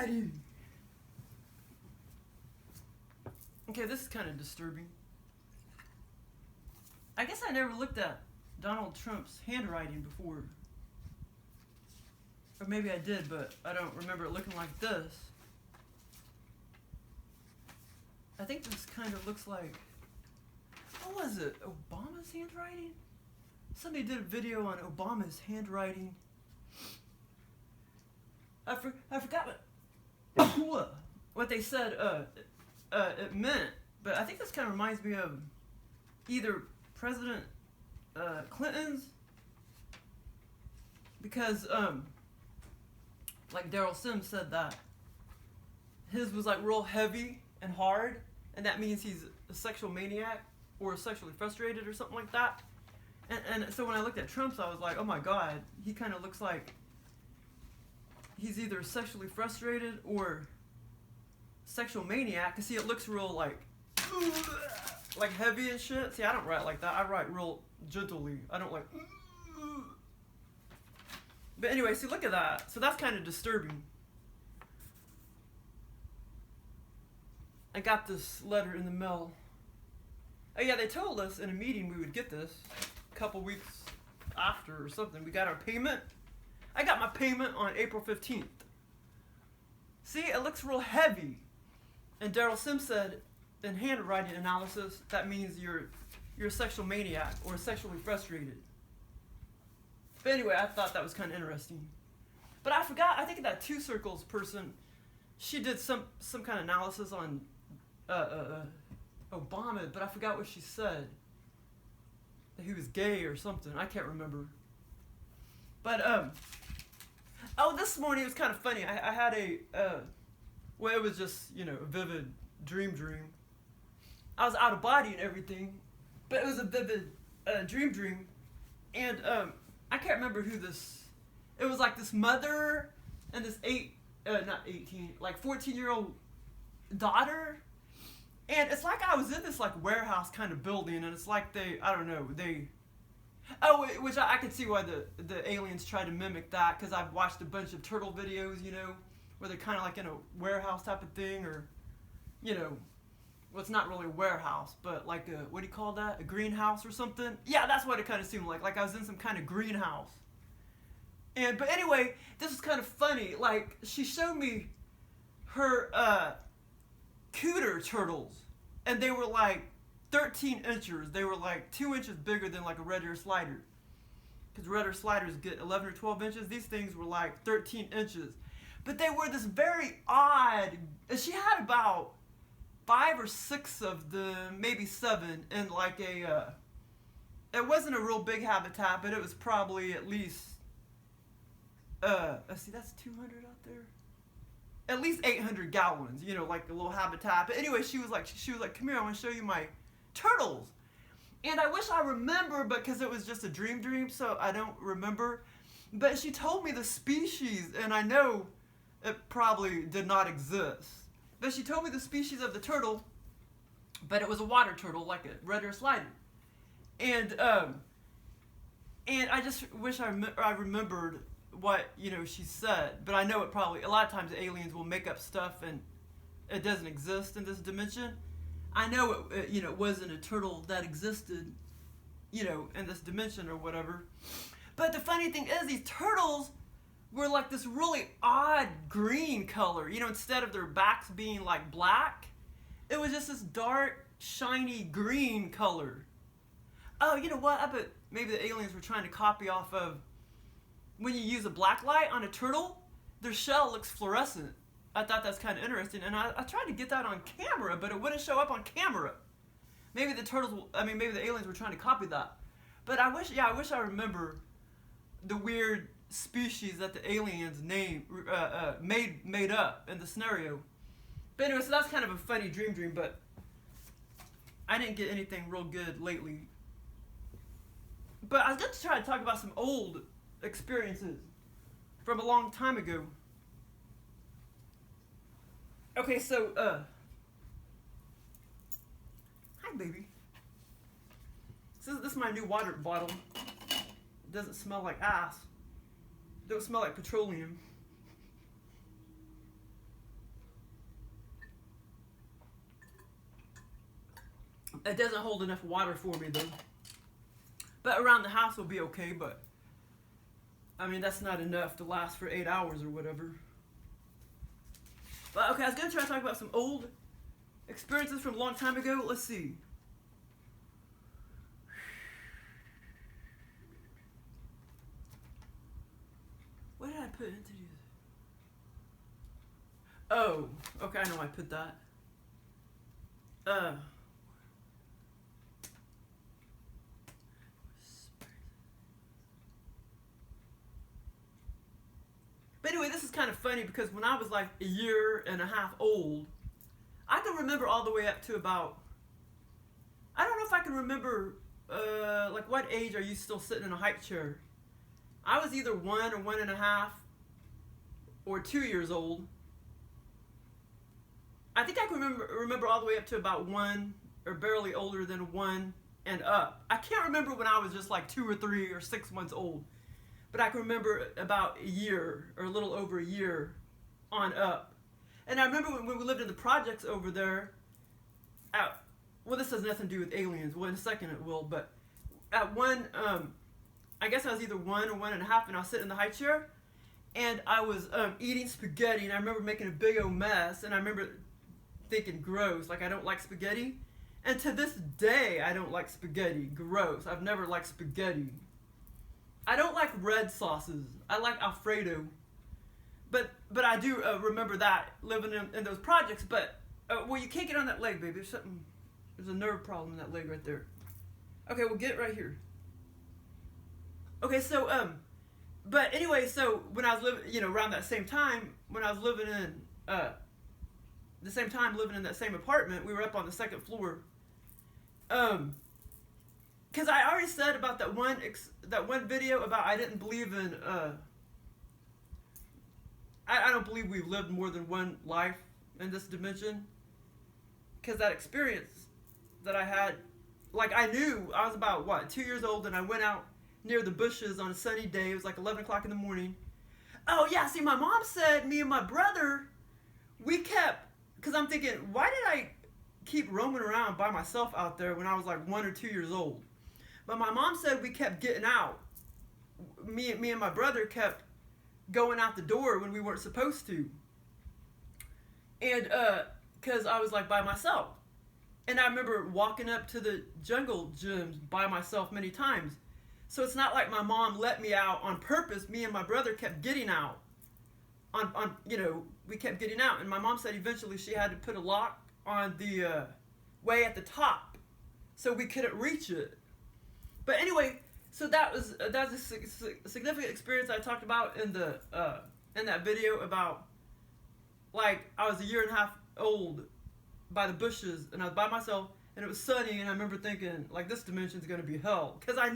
handwriting. Okay, this is kind of disturbing. I guess I never looked at Donald Trump's handwriting before. Or maybe I did, but I don't remember it looking like this. I think this kind of looks like, what was it, Obama's handwriting? Somebody did a video on Obama's handwriting. I forgot what they said it meant, but I think this kind of reminds me of either President Clinton's, because like Daryl Sims said that his was like real heavy and hard, and that means he's a sexual maniac or sexually frustrated or something like that. And so when I looked at Trump's, I was like, oh my God, he kind of looks like he's either sexually frustrated or sexual maniac. Cause see, it looks real like heavy and shit. See, I don't write like that. I write real gently. I don't like. But anyway, see, look at that. So that's kind of disturbing. I got this letter in the mail. Oh yeah, they told us in a meeting we would get this a couple weeks after or something. We got our payment. I got my payment on April 15th. See, it looks real heavy. And Daryl Sims said, in handwriting analysis, that means you're a sexual maniac or sexually frustrated. But anyway, I thought that was kind of interesting. But I forgot, I think that Two Circles person, she did some kind of analysis on Obama, but I forgot what she said. That he was gay or something. I can't remember. But, this morning it was kind of funny. I had well, it was just, a vivid dream. I was out of body and everything, but it was a vivid dream. And I can't remember who this, it was like this mother and this 14-year-old daughter. And it's like I was in this like warehouse kind of building, and it's like which I could see why the aliens try to mimic that, because I've watched a bunch of turtle videos, where they're kind of like in a warehouse type of thing, or, well, it's not really a warehouse, but like what do you call that? A greenhouse or something? Yeah, that's what it kind of seemed like. Like I was in some kind of greenhouse. But anyway, this is kind of funny. Like, she showed me her cooter turtles, and they were like 13 inches. They were like 2 inches bigger than like a red ear slider. Because red ear sliders get 11 or 12 inches. These things were like 13 inches. But they were this very odd, she had about 5 or 6 of them, maybe 7, in like it wasn't a real big habitat, but it was probably at least, let's see, that's 200 out there? At least 800 gallons, like a little habitat. But anyway, she was like, come here, I want to show you my turtles. And I wish I remember, because it was just a dream, so I don't remember. But she told me the species, and I know it probably did not exist. But she told me the species of the turtle, but it was a water turtle, like a red ear slider. And I just wish I remembered what, she said. But I know it probably, a lot of times aliens will make up stuff and it doesn't exist in this dimension. I know it wasn't a turtle that existed, in this dimension or whatever. But the funny thing is, these turtles were like this really odd green color. Instead of their backs being like black, it was just this dark, shiny green color. Oh, you know what? I bet maybe the aliens were trying to copy off of when you use a black light on a turtle, their shell looks fluorescent. I thought that's kind of interesting, and I tried to get that on camera, but it wouldn't show up on camera. Maybe maybe the aliens were trying to copy that. But I wish I remember the weird species that the aliens made up in the scenario. But anyway, so that's kind of a funny dream, but I didn't get anything real good lately. But I was going to try to talk about some old experiences from a long time ago. Okay, so, hi, baby. This is my new water bottle. It doesn't smell like ass. It don't smell like petroleum. It doesn't hold enough water for me though. But around the house will be okay, but I mean, that's not enough to last for 8 hours or whatever. But okay, I was going to try to talk about some old experiences from a long time ago. Let's see. What did I put into these? Oh, okay, I know I put that. But anyway, this is kind of funny because when I was like a year and a half old, I can remember all the way up to about, I don't know if I can remember, like what age are you still sitting in a high chair? I was either 1 or 1.5 or 2 years old. I think I can remember all the way up to about 1 or barely older than 1 and up. I can't remember when I was just like 2 or 3 or 6 months old. But I can remember about a year or a little over a year on up. And I remember when we lived in the projects over there, well, this has nothing to do with aliens. Well, in a second it will. But at one, I guess I was either 1 or 1.5, and I was sitting in the high chair. And I was eating spaghetti, and I remember making a big old mess. And I remember thinking, gross, like I don't like spaghetti. And to this day, I don't like spaghetti. Gross. I've never liked spaghetti. I don't like red sauces. I like Alfredo. But I do remember that, living in those projects. But, well, you can't get on that leg, baby. There's a nerve problem in that leg right there. Okay, we'll get it right here. Okay, so, but anyway, so when I was living, around that same time, when I was living in, living in that same apartment, we were up on the 2nd floor. Because I already said about that one video about I didn't believe in, I don't believe we've lived more than one life in this dimension. Because that experience that I had, like I knew, I was about, 2 years old, and I went out near the bushes on a sunny day. It was like 11 o'clock in the morning. Oh yeah, see, my mom said me and my brother, we kept, because I'm thinking, why did I keep roaming around by myself out there when I was like 1 or 2 years old? But my mom said we kept getting out. Me and my brother kept going out the door when we weren't supposed to. And, because I was like by myself. And I remember walking up to the jungle gyms by myself many times. So it's not like my mom let me out on purpose. Me and my brother kept getting out. We kept getting out. And my mom said eventually she had to put a lock on the way at the top so we couldn't reach it. But anyway, so that was a significant experience I talked about in that video about, like, I was a year and a half old by the bushes, and I was by myself, and it was sunny, and I remember thinking, like, this dimension's gonna be hell. Because I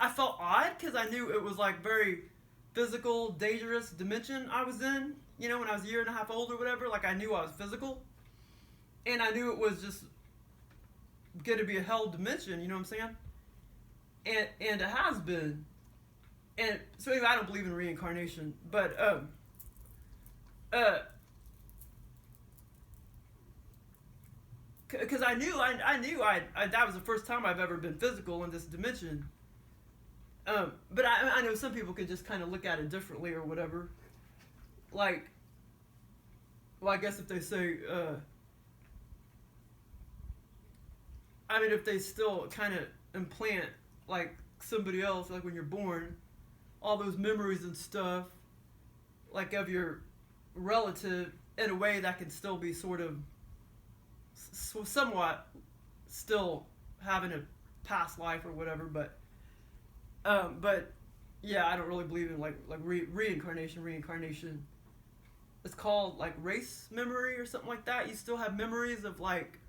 felt odd, because I knew it was, like, very physical, dangerous dimension I was in, when I was a year and a half old or whatever. Like, I knew I was physical, and I knew it was just gonna be a hell dimension, you know what I'm saying? And it has been. And so anyway, I don't believe in reincarnation, but because I knew that was the first time I've ever been physical in this dimension. But I know some people could just kind of look at it differently or whatever. Like, well, I guess if they say, if they still kind of implant, like, somebody else, like when you're born, all those memories and stuff, like, of your relative, in a way that can still be sort of somewhat still having a past life or whatever, but yeah, I don't really believe in like reincarnation. It's called like race memory or something like that. You still have memories of like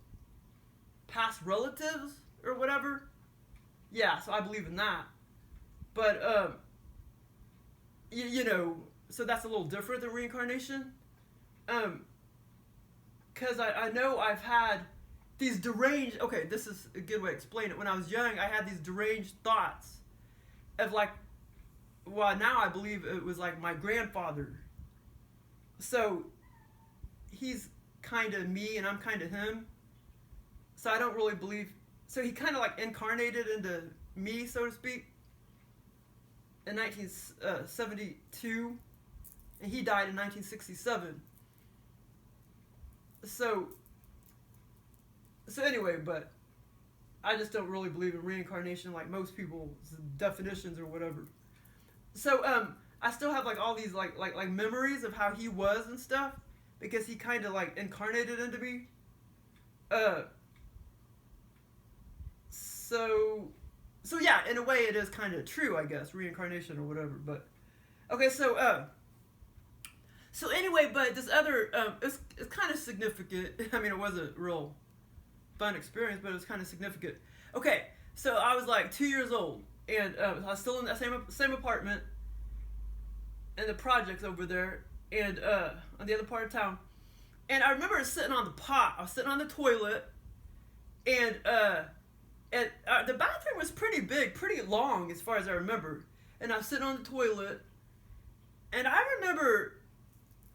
past relatives or whatever. Yeah, so I believe in that. But so that's a little different than reincarnation. Because I know I've had these deranged, okay, this is a good way to explain it. When I was young, I had these deranged thoughts of like, well, now I believe it was like my grandfather. So he's kind of me and I'm kind of him. So I don't really believe so he kind of like incarnated into me, so to speak, in 1972, and he died in 1967. So anyway, but I just don't really believe in reincarnation like most people's definitions or whatever. So I still have like all these like memories of how he was and stuff, because he kind of like incarnated into me. So yeah, in a way it is kind of true, I guess, reincarnation or whatever. But okay, so anyway, but this other it's kind of significant. I mean, it was a real fun experience, but it was kind of significant. Okay, so I was like 2 years old, and I was still in that same apartment, and the projects over there, and on the other part of town. And I remember sitting on the pot. I was sitting on the toilet, and the bathroom was pretty big, pretty long as far as I remember. And I was sitting on the toilet, and I remember,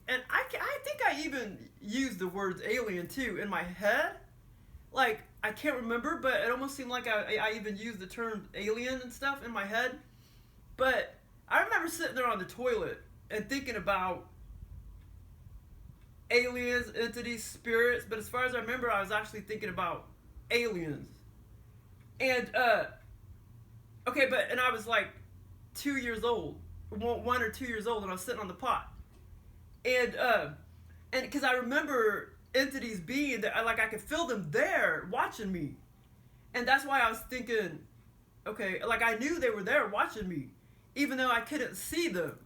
and I think I even used the words alien too in my head. Like, I can't remember, but it almost seemed like I even used the term alien and stuff in my head. But I remember sitting there on the toilet and thinking about aliens, entities, spirits. But as far as I remember, I was actually thinking about aliens. And, okay, and I was like 2 years old, 1 or 2 years old, and I was sitting on the pot. And because I remember entities being there, like I could feel them there watching me. And that's why I was thinking, okay, like I knew they were there watching me, even though I couldn't see them.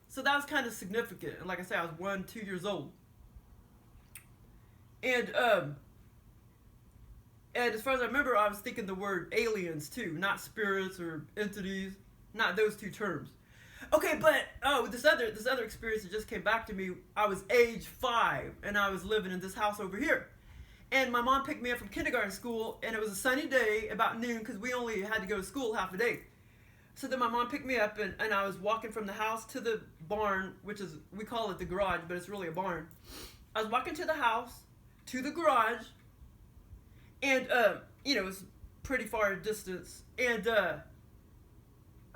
So that was kind of significant. And like I said, I was 1, 2 years old. And as far as I remember, I was thinking the word aliens too, not spirits or entities, not those two terms. Okay, but this other experience that just came back to me. I was age 5, and I was living in this house over here. And my mom picked me up from kindergarten school, and it was a sunny day, about noon, because we only had to go to school half a day. So then my mom picked me up, and I was walking from the house to the barn, which is, we call it the garage, but it's really a barn. I was walking to the house, to the garage, and, it was pretty far distance. And,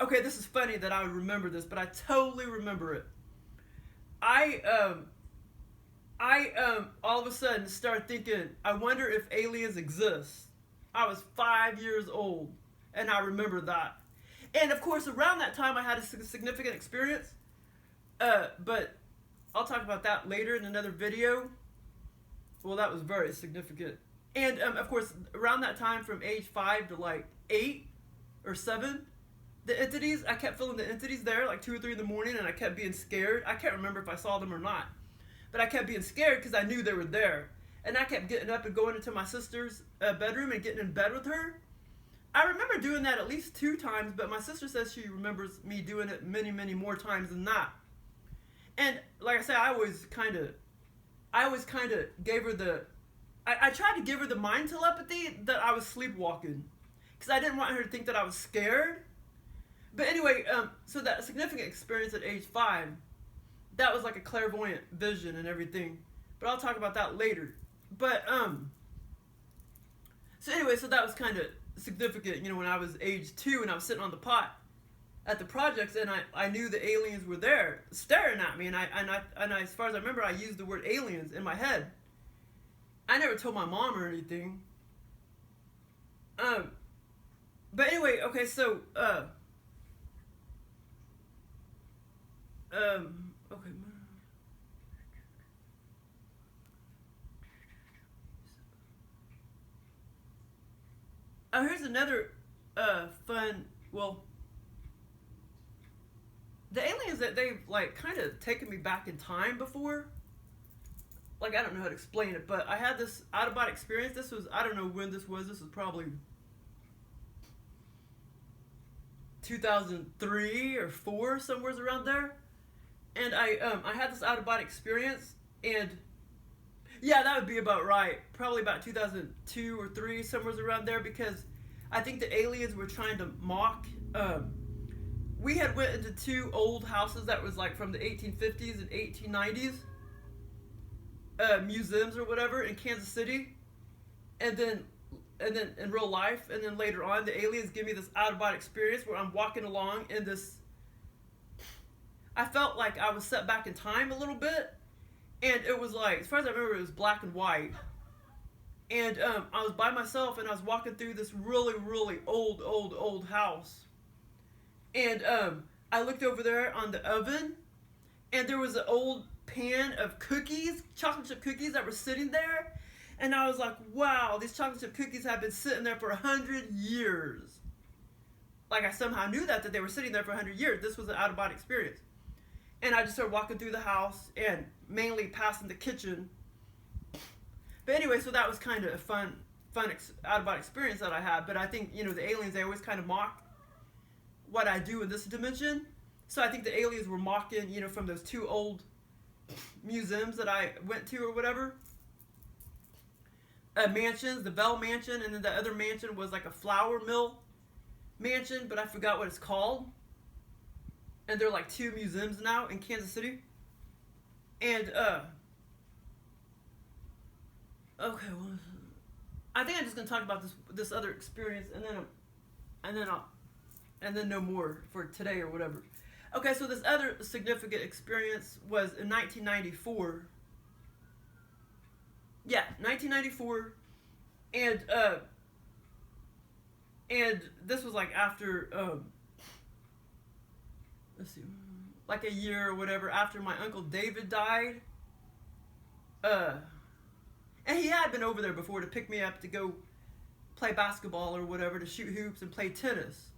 okay, this is funny that I would remember this, but I totally remember it. I all of a sudden started thinking, I wonder if aliens exist. I was 5 years old, and I remember that. And of course, around that time, I had a significant experience, but I'll talk about that later in another video. Well, that was very significant. And of course, around that time, from age 5 to like 8 or 7, the entities, I kept feeling the entities there like 2 or 3 in the morning, and I kept being scared. I can't remember if I saw them or not, but I kept being scared because I knew they were there. And I kept getting up and going into my sister's bedroom and getting in bed with her. I remember doing that at least 2 times, but my sister says she remembers me doing it many, many more times than that. And like I said, I always kind of gave her I tried to give her the mind telepathy that I was sleepwalking, because I didn't want her to think that I was scared. But anyway, so that significant experience at age 5, that was like a clairvoyant vision and everything. But I'll talk about that later. But, so anyway, so that was kind of significant, when I was age 2 and I was sitting on the pot at the projects, and I knew the aliens were there staring at me, and I as far as I remember, I used the word aliens in my head. I never told my mom or anything. But anyway, okay, so, okay. Oh, here's another, fun, the aliens that they've, like, kind of taken me back in time before. Like, I don't know how to explain it, but I had this out-of-body experience. This was, I don't know when this was. This was probably 2003 or 4, somewhere around there. And I had this out-of-body experience, and yeah, that would be about right. Probably about 2002 or 3, somewhere around there, because I think the aliens were trying to mock. We had went into 2 old houses that was like from the 1850s and 1890s. Museums or whatever in Kansas City, and then and then in real life, and then later on, the aliens give me this out-of-body experience where I'm walking along in this. I felt like I was set back in time a little bit, and it was like, as far as I remember, it was black and white. And I was by myself, and I was walking through this really, really old house. And I looked over there on the oven, and there was an old pan of cookies, chocolate chip cookies that were sitting there. And I was like, wow, these chocolate chip cookies have been sitting there for 100 years. Like, I somehow knew that they were sitting there for 100 years. This was an out-of-body experience. And I just started walking through the house and mainly passing the kitchen. But anyway, so that was kind of a fun out-of-body experience that I had. But I think, the aliens, they always kind of mock what I do in this dimension. So I think the aliens were mocking, from those 2 old museums that I went to or whatever. Mansions, the Bell Mansion, and then the other mansion was like a flour mill mansion, but I forgot what it's called. And they're like 2 museums now in Kansas City. And okay, well, I think I'm just gonna talk about this other experience, and then no more for today or whatever. Okay, so this other significant experience was in 1994. Yeah, 1994, and this was like after, let's see, like a year or whatever after my Uncle David died. And he had been over there before to pick me up to go play basketball or whatever, to shoot hoops and play tennis.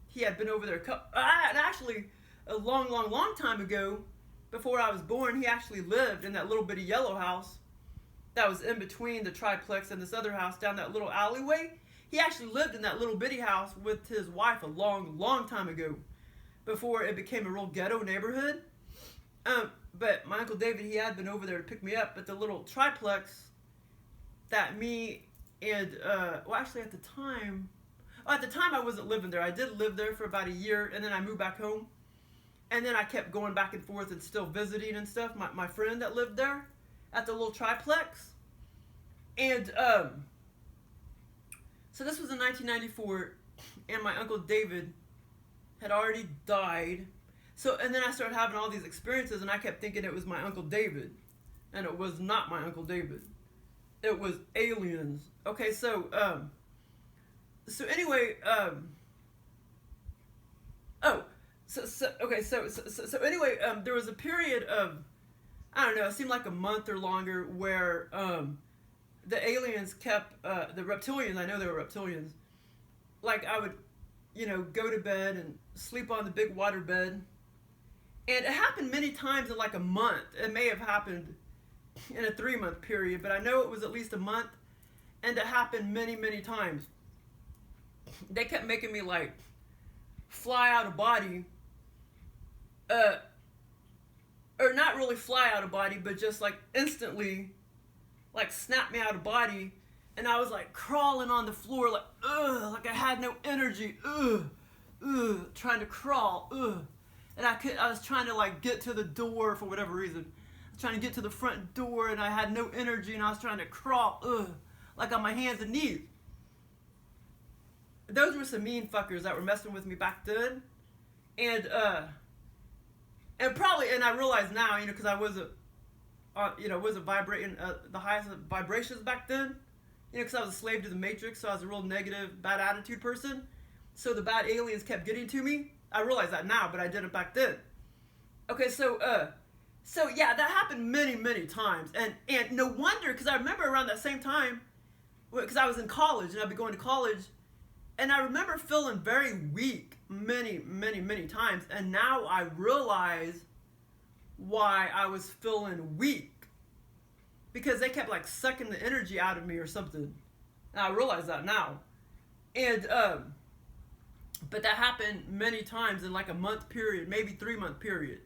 He had been over there, and actually, a long time ago, before I was born, he actually lived in that little bitty yellow house that was in between the triplex and this other house down that little alleyway. He actually lived in that little bitty house with his wife a long time ago, before it became a real ghetto neighborhood. But my Uncle David, he had been over there to pick me up, but the little triplex that me and, actually at the time I wasn't living there. I did live there for about a year, and then I moved back home. And then I kept going back and forth and still visiting and stuff. My friend that lived there at the little triplex. And so this was in 1994, and my Uncle David had already died. So, and then I started having all these experiences, and I kept thinking it was my Uncle David. And it was not my Uncle David. It was aliens. Okay, so anyway, So anyway, there was a period of, I don't know, it seemed like a month or longer, where the aliens kept, the reptilians, I know they were reptilians, like I would, go to bed and sleep on the big water bed. And it happened many times in like a month. It may have happened in a 3-month period, but I know it was at least a month, and it happened many times. They kept making me like fly out of body, or not really fly out of body, but just like instantly, like snap me out of body, and I was like crawling on the floor, like like I had no energy, trying to crawl, and I was trying to like get to the door for whatever reason. I was trying to get to the front door, and I had no energy, and I was trying to crawl, like on my hands and knees. Those were some mean fuckers that were messing with me back then, and I realize now, because I wasn't vibrating the highest vibrations back then, because I was a slave to the Matrix, so I was a real negative, bad attitude person. So the bad aliens kept getting to me. I realize that now, but I didn't back then. Okay, so yeah, that happened many times, and no wonder, because I remember around that same time, because I was in college, and I'd be going to college. And I remember feeling very weak many times. And now I realize why I was feeling weak. Because they kept like sucking the energy out of me or something. And I realize that now. And, but that happened many times in like a month period, maybe 3-month period.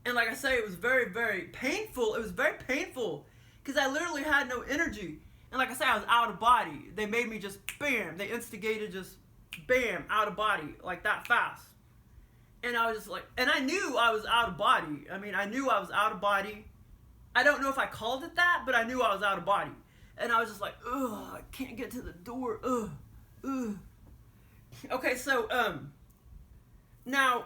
And like I say, it was very painful. It was very painful. Because I literally had no energy. And like I said, I was out of body. They made me just, bam, they instigated just, bam, out of body, like that fast. And I was just like, and I knew I was out of body. I mean, I knew I was out of body. I don't know if I called it that, but I knew I was out of body. And I was just like, ugh, I can't get to the door. Ugh, ugh. Okay, so now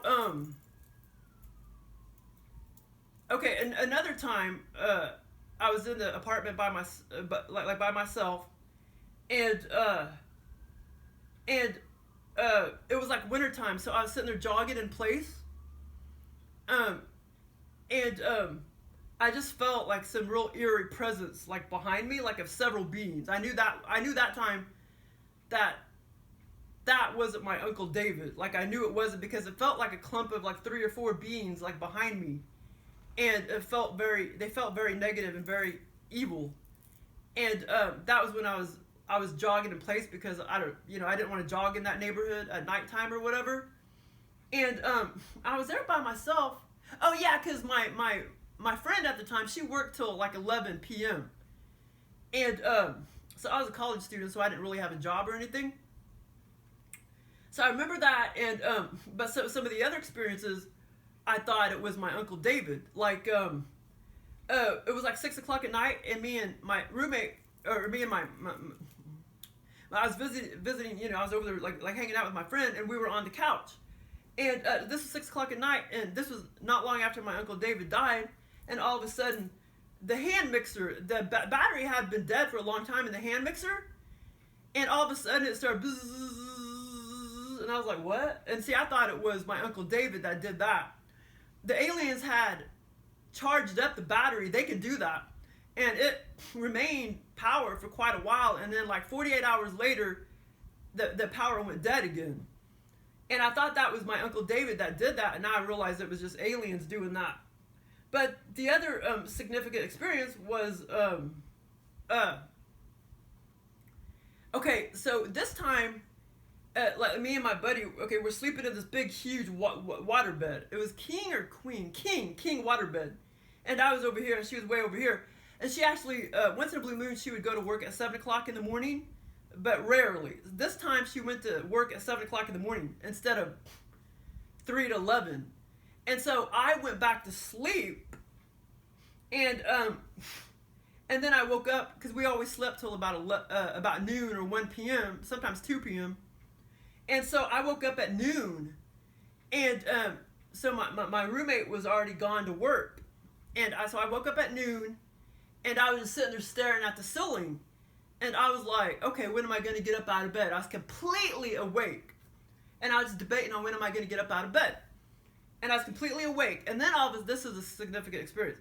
okay, and another time I was in the apartment by by myself, and it was like wintertime, so I was sitting there jogging in place, and I just felt like some real eerie presence like behind me, like of several beings. I knew that time that wasn't my Uncle David. Like I knew it wasn't, because it felt like a clump of like 3 or 4 beings like behind me, and they felt very negative and very evil. And that was when I was jogging in place, because I didn't want to jog in that neighborhood at nighttime or whatever. And I was there by myself. Oh yeah, because my friend at the time, she worked till like 11 p.m. And so I was a college student, so I didn't really have a job or anything. So I remember that, and but some of the other experiences, I thought it was my Uncle David. Like it was like 6 o'clock at night, and me and my roommate, or me and my I was visiting, I was over there like hanging out with my friend, and we were on the couch. And this was 6 o'clock at night, and this was not long after my Uncle David died. And all of a sudden, the hand mixer, the battery had been dead for a long time in the hand mixer, and all of a sudden it started bzzz, and I was like, what? And see, I thought it was my Uncle David that did that. The aliens had charged up the battery. They could do that, and it remained power for quite a while, and then like 48 hours later, the power went dead again. And I thought that was my Uncle David that did that, and now I realized it was just aliens doing that. But the other significant experience was, okay, so this time, like me and my buddy, okay, we're sleeping in this big, huge water bed. It was king or queen? King water bed. And I was over here, and she was way over here. And she actually, once in a blue moon, she would go to work at 7 o'clock in the morning, but rarely. This time, she went to work at 7 o'clock in the morning instead of 3 to 11. And so I went back to sleep, and then I woke up, because we always slept till about noon or 1 p.m., sometimes 2 p.m. And so I woke up at noon, and so my roommate was already gone to work. And so I woke up at noon, and I was just sitting there staring at the ceiling. And I was like, okay, when am I going to get up out of bed? I was completely awake. And I was debating on when am I going to get up out of bed. And I was completely awake. And then this is a significant experience.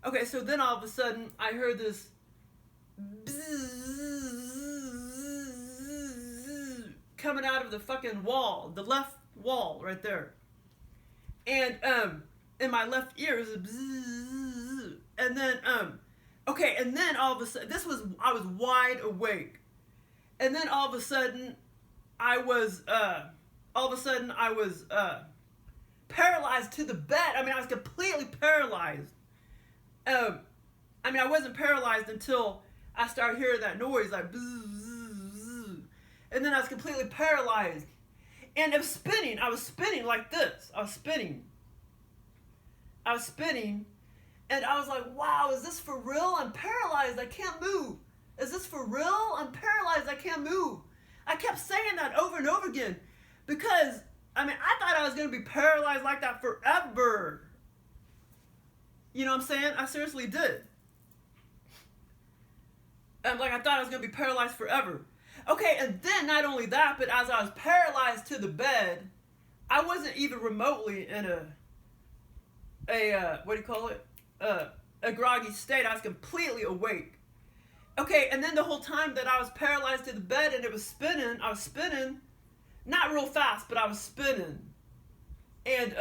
Okay, so then all of a sudden, I heard this bzzz coming out of the fucking wall, the left wall right there. And in my left ear, it was a bzzz. And then, okay, and then all of a sudden, I was wide awake. And then all of a sudden, I was paralyzed to the bed. I mean, I was completely paralyzed. I mean, I wasn't paralyzed until I started hearing that noise, like bzzz, and then I was completely paralyzed. And I was spinning like this. I was spinning. And I was like, wow, is this for real? I'm paralyzed, I can't move. Is this for real? I'm paralyzed, I can't move. I kept saying that over and over again, because, I mean, I thought I was going to be paralyzed like that forever. You know what I'm saying? I seriously did. Like, I thought I was going to be paralyzed forever. Okay, and then not only that, but as I was paralyzed to the bed, I wasn't even remotely in a what do you call it? A groggy state. I was completely awake. Okay, and then the whole time that I was paralyzed to the bed and it was spinning, I was spinning, not real fast, but I was spinning. And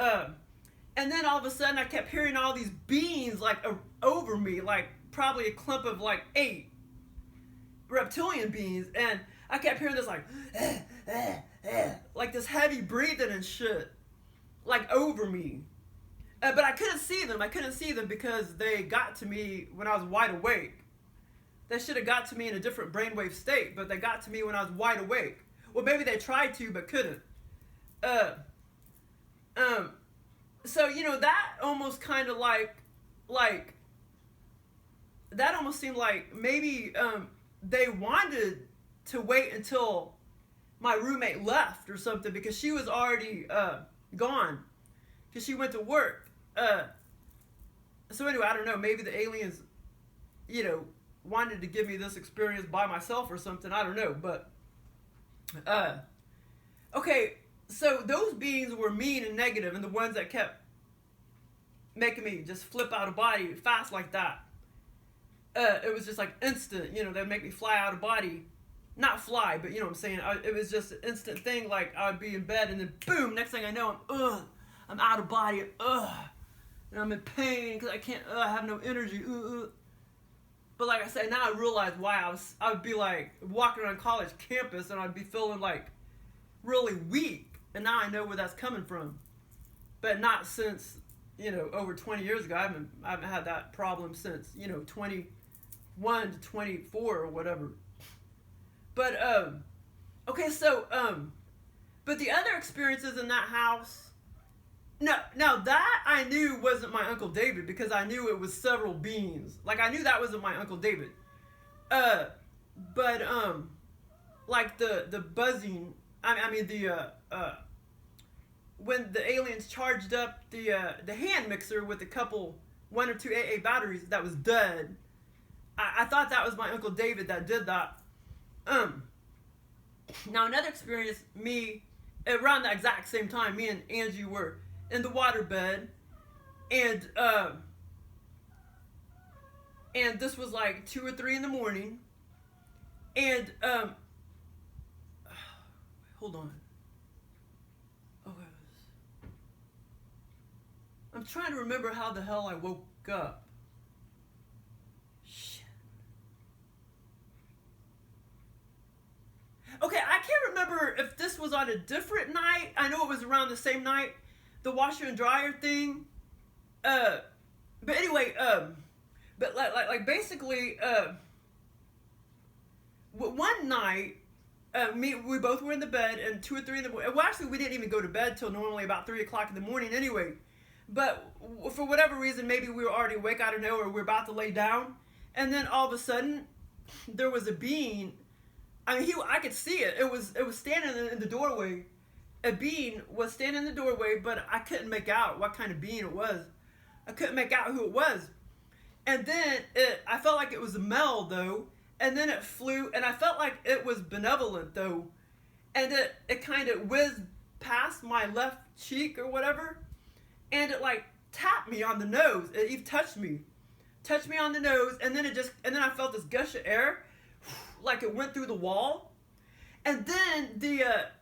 then all of a sudden I kept hearing all these beings like over me, like probably a clump of like 8 reptilian beings, and I kept hearing this like this heavy breathing and shit, like over me. But I couldn't see them because they got to me when I was wide awake. They should have got to me in a different brainwave state, but they got to me when I was wide awake. Well, maybe they tried to, but couldn't. So, that almost kind of like, that almost seemed like maybe they wanted to wait until my roommate left or something because she was already gone because she went to work. So anyway, I don't know. Maybe the aliens, wanted to give me this experience by myself or something. I don't know. But okay, so those beings were mean and negative, and the ones that kept making me just flip out of body fast like that. It was just like instant, they'd make me fly out of body. Not fly, but you know what I'm saying. It was just an instant thing. Like I would be in bed, and then boom, next thing I know, I'm out of body, and I'm in pain because I can't, I have no energy, But like I said, now I realize why I would be like walking around college campus, and I'd be feeling like really weak, and now I know where that's coming from. But not since over 20 years ago. I haven't had that problem since 21 to 24 or whatever. But okay, so but the other experiences in that house, now that I knew wasn't my Uncle David because I knew it was several beings. Like I knew that wasn't my Uncle David. But like the buzzing. I mean when the aliens charged up the hand mixer with a couple 1 or 2 AA batteries that was dead. I thought that was my Uncle David that did that. Now another experience, me around the exact same time, me and Angie were in the waterbed, and this was like 2 or 3 in the morning, and hold on. Okay, I'm trying to remember how the hell I woke up. Okay, I can't remember if this was on a different night. I know it was around the same night, the washer and dryer thing. But anyway, but like basically, one night, we both were in the bed, and 2 or 3 in the morning. Well, actually, we didn't even go to bed till normally about 3 o'clock in the morning anyway. But for whatever reason, maybe we were already awake. I don't know, or we were about to lay down, and then all of a sudden, there was a being. I mean, I could see it. It was standing in the doorway. A being was standing in the doorway, but I couldn't make out what kind of being it was. I couldn't make out who it was. And then I felt like it was a male though. And then it flew, and I felt like it was benevolent though. And it kind of whizzed past my left cheek or whatever, and it like tapped me on the nose. It even touched me on the nose, and then I felt this gush of air. Like it went through the wall, and then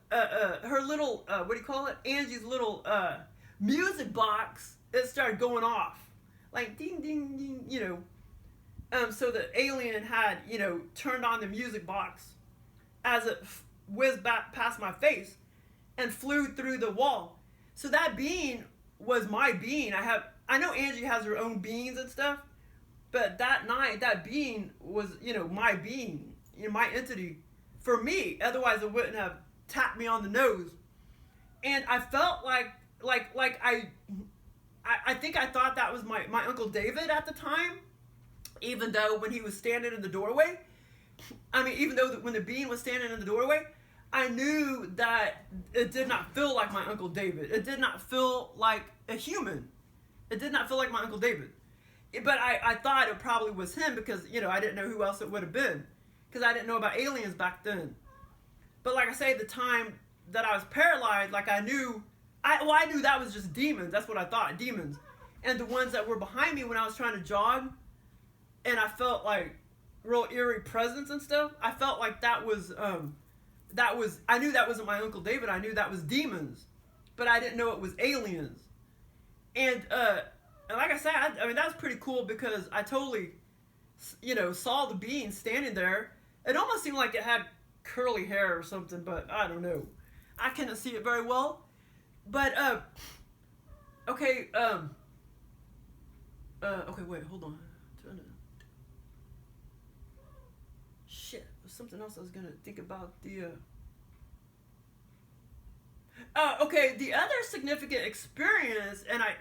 her little what do you call it? Angie's little music box. It started going off, like ding ding ding, So the alien had turned on the music box as it whizzed back past my face and flew through the wall. So that being was my being. I know Angie has her own beings and stuff, but that night that being was my being. My entity for me, otherwise it wouldn't have tapped me on the nose. And I felt like I think I thought that was my Uncle David at the time, even though when he was standing in the doorway, even though when the being was standing in the doorway, I knew that it did not feel like my Uncle David. It did not feel like a human. It did not feel like my Uncle David. But I thought it probably was him because I didn't know who else it would have been. Because I didn't know about aliens back then. But like I say, the time that I was paralyzed, like I knew that was just demons. That's what I thought, demons. And the ones that were behind me when I was trying to jog, and I felt like real eerie presence and stuff, I felt like that was, I knew that wasn't my Uncle David. I knew that was demons. But I didn't know it was aliens. And like I said, that was pretty cool because I totally, saw the being standing there. It almost seemed like it had curly hair or something, but I don't know. I couldn't see it very well. But, okay, okay, wait, hold on. Shit, there's something else I was gonna think about okay, the other significant experience, and I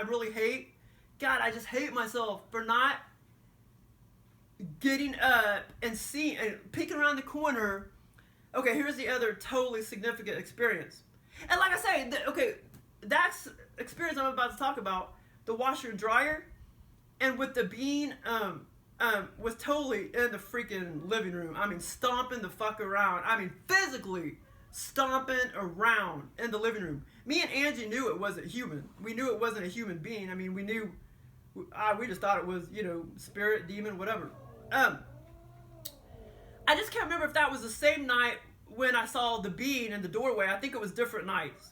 really hate, God, I just hate myself for not getting up and peeking around the corner. Okay, here's the other totally significant experience. And like I say, that's experience I'm about to talk about, the washer and dryer, and with the bean, was totally in the freaking living room. I mean, stomping the fuck around. I mean, physically stomping around in the living room. Me and Angie knew it wasn't human. We knew it wasn't a human being. I mean, we just thought it was, spirit, demon, whatever. I just can't remember if that was the same night when I saw the being in the doorway. I think it was different nights.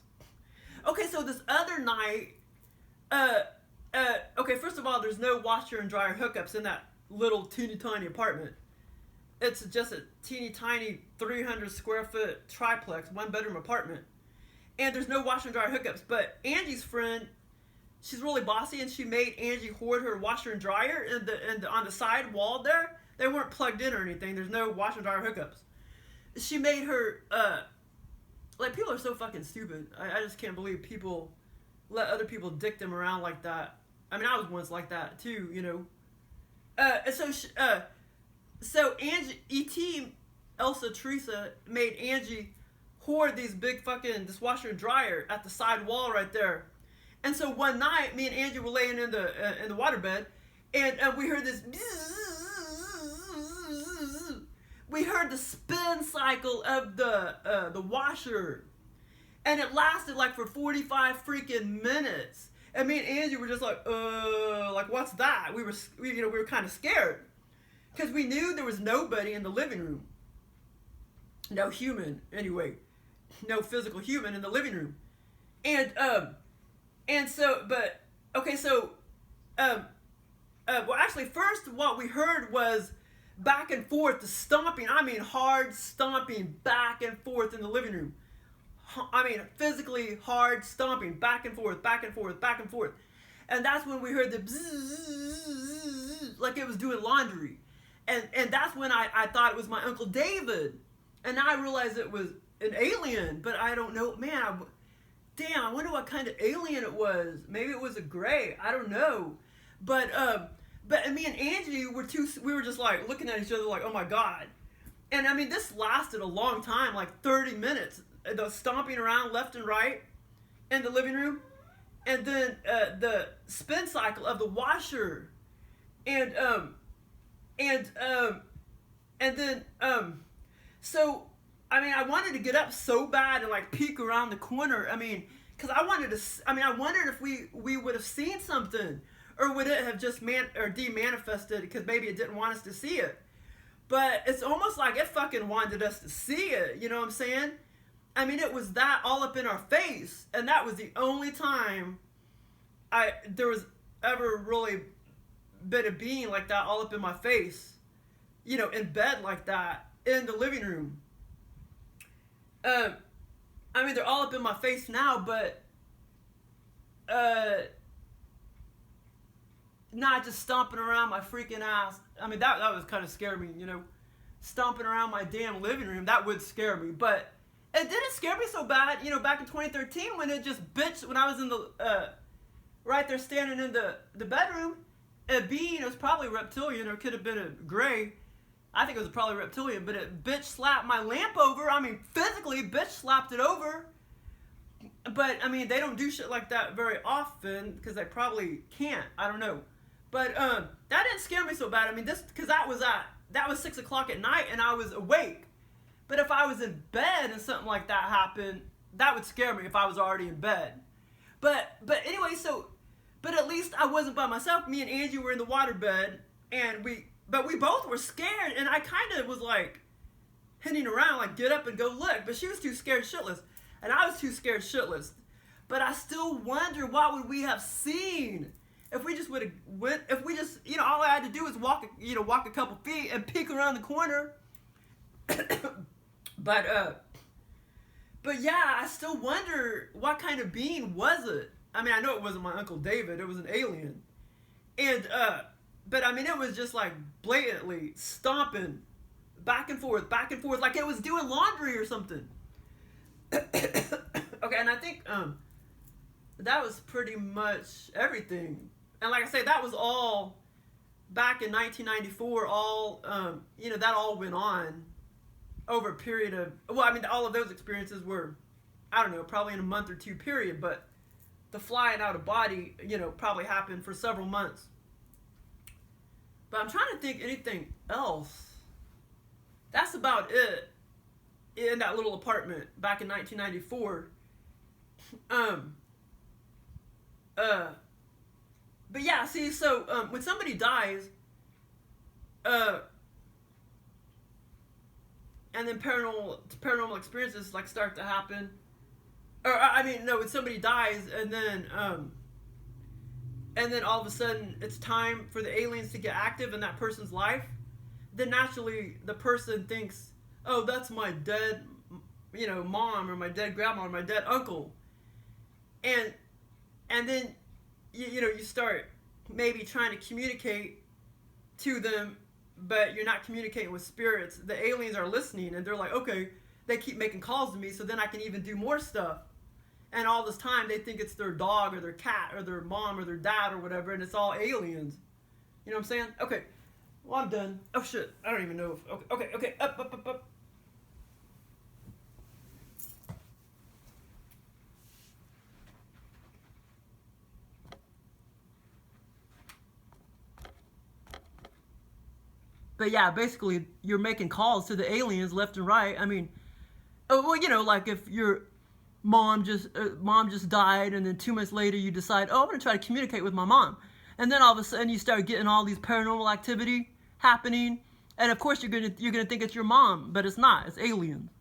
Okay, so this other night, okay, first of all, there's no washer and dryer hookups in that little teeny tiny apartment. It's just a teeny tiny 300 square foot triplex, 1-bedroom apartment. And there's no washer and dryer hookups. But Angie's friend, she's really bossy, and she made Angie hoard her washer and dryer on the side wall there. They weren't plugged in or anything. There's no washer and dryer hookups. She made her, people are so fucking stupid. I just can't believe people let other people dick them around like that. I mean, I was once like that too, So Angie, E.T., Elsa, Teresa made Angie hoard this washer and dryer at the side wall right there. And so one night, me and Angie were laying in the waterbed, and we heard this. We heard the spin cycle of the washer, and it lasted like for 45 freaking minutes. And me and Angie were just like what's that? We were kind of scared, because we knew there was nobody in the living room. No human, anyway. No physical human in the living room. Well, actually, first what we heard was back and forth, the stomping. I mean, hard stomping back and forth in the living room. I mean, physically hard stomping back and forth, back and forth, back and forth. And that's when we heard the bzzz, like it was doing laundry. And that's when I thought it was my Uncle David. And now I realized it was an alien, but I don't know. Man, I wonder what kind of alien it was. Maybe it was a gray. I don't know. But me and Angie we were just like looking at each other like, oh my God. And I mean, this lasted a long time, like 30 minutes. The stomping around left and right in the living room. And then the spin cycle of the washer. So, I mean, I wanted to get up so bad and like peek around the corner. I mean, because I wondered if we would have seen something, or would it have just demanifested because maybe it didn't want us to see it. But it's almost like it fucking wanted us to see it. You know what I'm saying? I mean, it was that all up in our face, and that was the only time there was ever really been a being like that all up in my face, in bed like that in the living room. I mean, they're all up in my face now, but not just stomping around my freaking ass. I mean, that was kind of scare me, stomping around my damn living room. That would scare me, but it didn't scare me so bad, back in 2013 when it just when I was in the right there standing in the bedroom. A being, it was probably reptilian, or it could have been a gray. I think it was probably reptilian, but it bitch slapped my lamp over. I mean, physically, bitch slapped it over. But, I mean, they don't do shit like that very often, because they probably can't. I don't know. But, that didn't scare me so bad. I mean, because that was 6 o'clock at night, and I was awake. But if I was in bed and something like that happened, that would scare me if I was already in bed. But anyway, but at least I wasn't by myself. Me and Angie were in the waterbed, and we both were scared, and I kind of was like hinting around, like, get up and go look. But she was too scared shitless, and I was too scared shitless. But I still wonder, what would we have seen if we just all I had to do was walk a couple feet and peek around the corner. But yeah, I still wonder, what kind of being was it? I mean, I know it wasn't my Uncle David. It was an alien. And, but I mean, it was just like blatantly stomping back and forth, like it was doing laundry or something. Okay, and I think, that was pretty much everything. And like I say, that was all back in 1994, all that all went on over a period of, well, I mean, all of those experiences were, I don't know, probably in a month or two period, but the flying out of body, probably happened for several months. But I'm trying to think anything else. That's about it in that little apartment back in 1994. But yeah, see, so when somebody dies, and then paranormal experiences like start to happen, or I mean, no, when somebody dies, and then all of a sudden it's time for the aliens to get active in that person's life, then naturally the person thinks, oh, that's my dead, mom, or my dead grandma, or my dead uncle, and then you start maybe trying to communicate to them, but you're not communicating with spirits. The aliens are listening, and they're like, okay, they keep making calls to me, so then I can even do more stuff. And all this time, they think it's their dog, or their cat, or their mom, or their dad, or whatever, and it's all aliens. You know what I'm saying? Okay, well, I'm done. Oh, shit, I don't even know if, okay, up. But yeah, basically, you're making calls to the aliens left and right. I mean, like if your mom just died, and then 2 months later you decide, oh, I'm gonna try to communicate with my mom, and then all of a sudden you start getting all these paranormal activity happening, and of course you're gonna think it's your mom, but it's not. It's aliens.